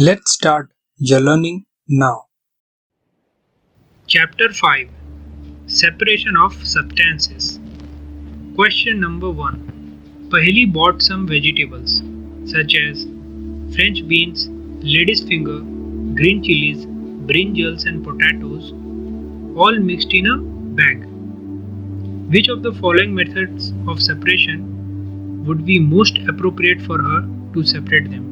Let's start learning now. Chapter 5 Separation of Substances. Question number 1. Paheli bought some vegetables such as French beans, lady's finger, green chilies, brinjals, and potatoes, all mixed in a bag. Which of the following methods of separation would be most appropriate for her to separate them?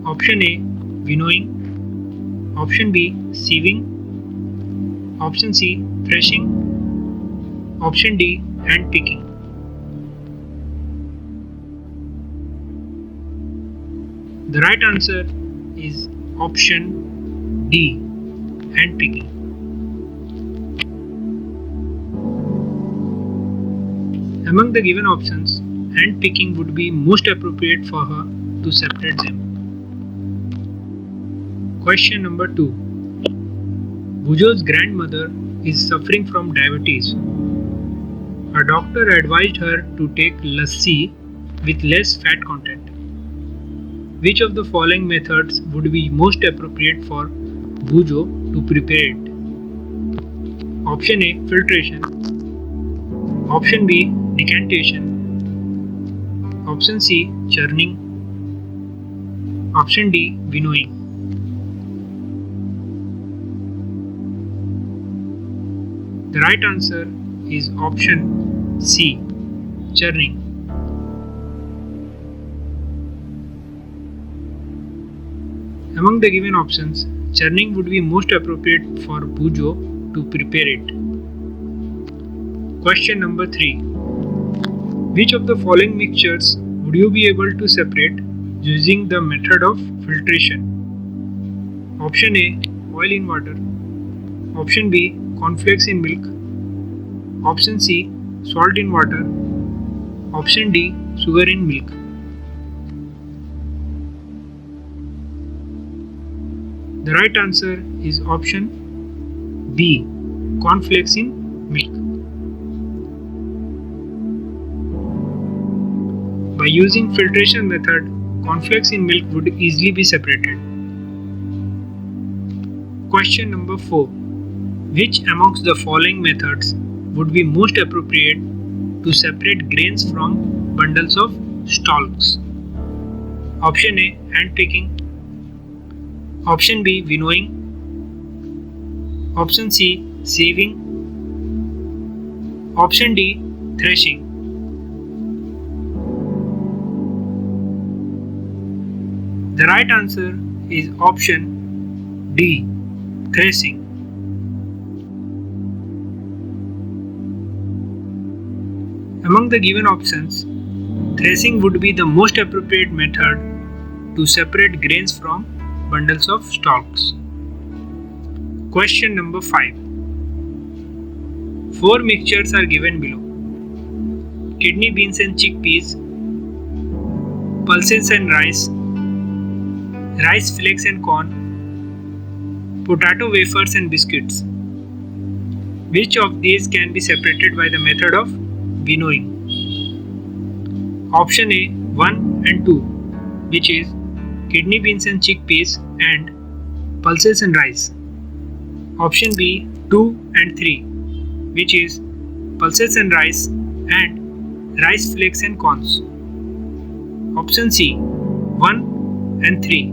Option A, winnowing. Option B, sieving. Option C, threshing. Option D, hand picking. The right answer is option D, hand picking. Among the given options, hand picking would be most appropriate for her to separate them. Question number 2. Bhujo's grandmother is suffering from diabetes. A doctor advised her to take lassi with less fat content. Which of the following methods would be most appropriate for Bhujo to prepare it? Option A, filtration. Option B, decantation. Option C, churning. Option D, winnowing. The right answer is option C, churning. Among the given options, churning would be most appropriate for Bhujo to prepare it. Question number 3. Which of the following mixtures would you be able to separate using the method of filtration? Option A, oil in water. Option B, cornflakes in milk. Option C, salt in water. Option D, sugar in milk. The right answer is option B, cornflakes in milk. By using filtration method, cornflakes in milk would easily be separated. Question number 4. Which amongst the following methods would be most appropriate to separate grains from bundles of stalks? Option A, hand picking. Option B, winnowing. Option C, sieving. Option D, threshing. The right answer is option D, threshing. Among the given options, threshing would be the most appropriate method to separate grains from bundles of stalks. Question number 5. 4 mixtures are given below: kidney beans and chickpeas, pulses and rice, rice flakes and corn, potato wafers and biscuits. Which of these can be separated by the method of winnowing? Option A, 1 and 2, which is kidney beans and chickpeas and pulses and rice. Option B, 2 and 3, which is pulses and rice and rice flakes and corns. Option C, 1 and 3,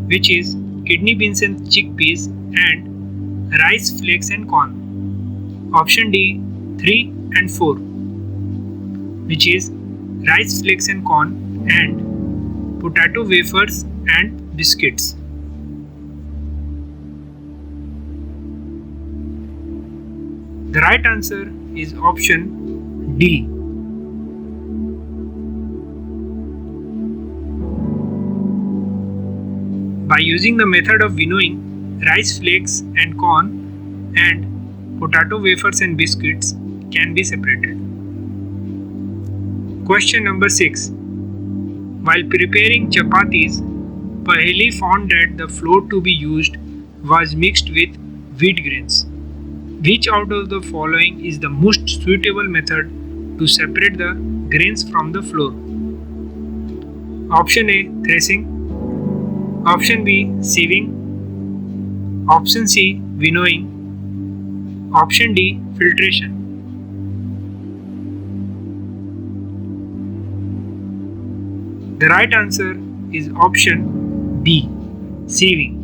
which is kidney beans and chickpeas and rice flakes and corn. Option D, 3 and 4, which is rice flakes and corn and potato wafers and biscuits. The right answer is option D. By using the method of winnowing, rice flakes and corn and potato wafers and biscuits can be separated. Question number 6. While preparing chapatis, Paheli found that the flour to be used was mixed with wheat grains. Which out of the following is the most suitable method to separate the grains from the flour? Option A, threshing. Option B, sieving. Option C, winnowing. Option D, filtration. The right answer is option B, sieving.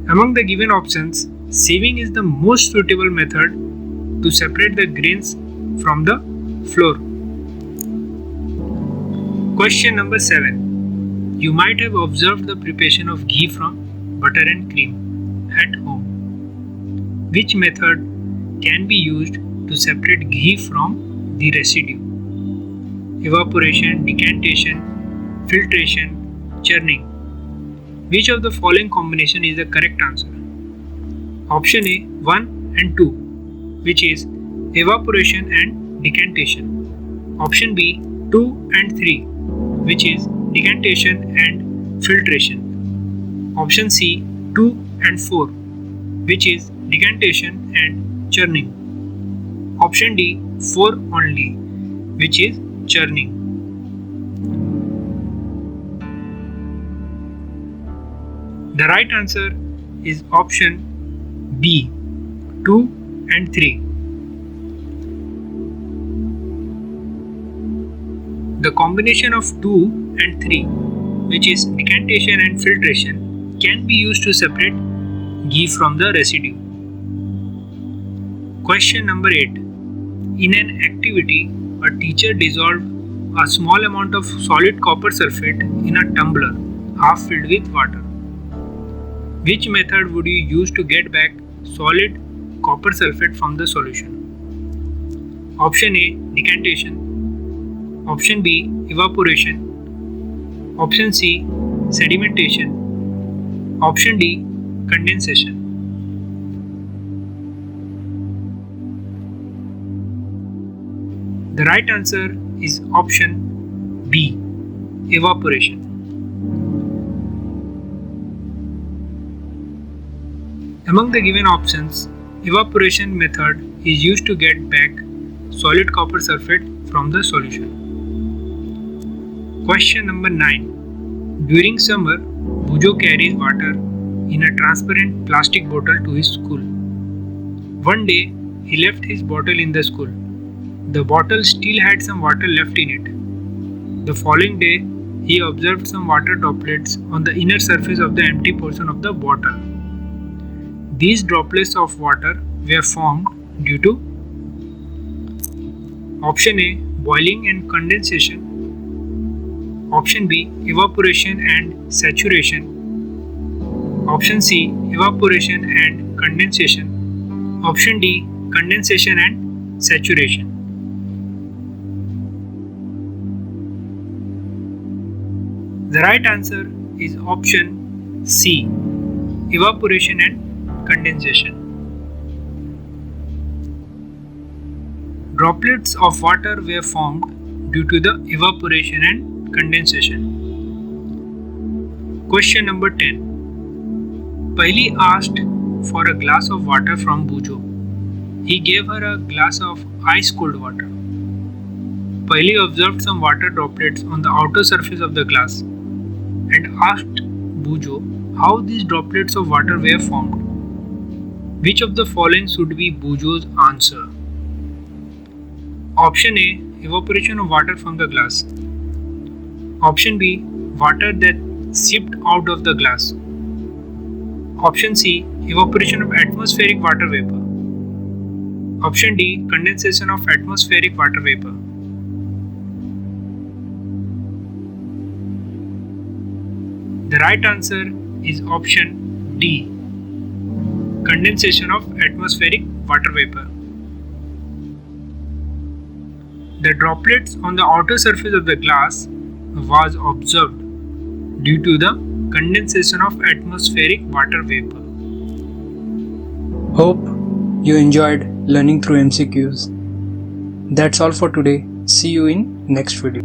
Among the given options, sieving is the most suitable method to separate the grains from the flour. Question number 7. You might have observed the preparation of ghee from butter and cream at home. Which method can be used to separate ghee from the residue? Evaporation, decantation, filtration, churning. Which of the following combination is the correct answer? Option A, 1 and 2, which is evaporation and decantation. Option B, 2 and 3, which is decantation and filtration. Option C, 2 and 4, which is decantation and churning. Option D, 4 only, which is churning. The right answer is option B, 2 and 3. The combination of 2 and 3, which is decantation and filtration, can be used to separate ghee from the residue. Question number 8. In an activity, a teacher dissolved a small amount of solid copper sulfate in a tumbler half filled with water. Which method would you use to get back solid copper sulfate from the solution? Option A, decantation. Option B, evaporation. Option C, sedimentation. Option D, condensation. The right answer is option B, evaporation. Among the given options, evaporation method is used to get back solid copper sulfate from the solution. Question number 9. During summer, Bujo carries water in a transparent plastic bottle to his school. One day, he left his bottle in the school. The bottle still had some water left in it. The following day, he observed some water droplets on the inner surface of the empty portion of the bottle. These droplets of water were formed due to Option A, boiling and condensation. Option B, evaporation and saturation. Option C, evaporation and condensation. Option D, condensation and saturation. The right answer is option C, evaporation and condensation. Droplets of water were formed due to the evaporation and condensation. Question number 10. Pahli asked for a glass of water from Bujo. He gave her a glass of ice-cold water. Pahli observed some water droplets on the outer surface of the glass and asked Bujo how these droplets of water were formed. Which of the following should be Bujo's answer? Option A, evaporation of water from the glass. Option B, water that seeped out of the glass. Option C, evaporation of atmospheric water vapor. Option D, condensation of atmospheric water vapor. The right answer is option D, condensation of atmospheric water vapor. The droplets on the outer surface of the glass was observed due to the condensation of atmospheric water vapor. Hope you enjoyed learning through MCQs. That's all for today. See you in next video.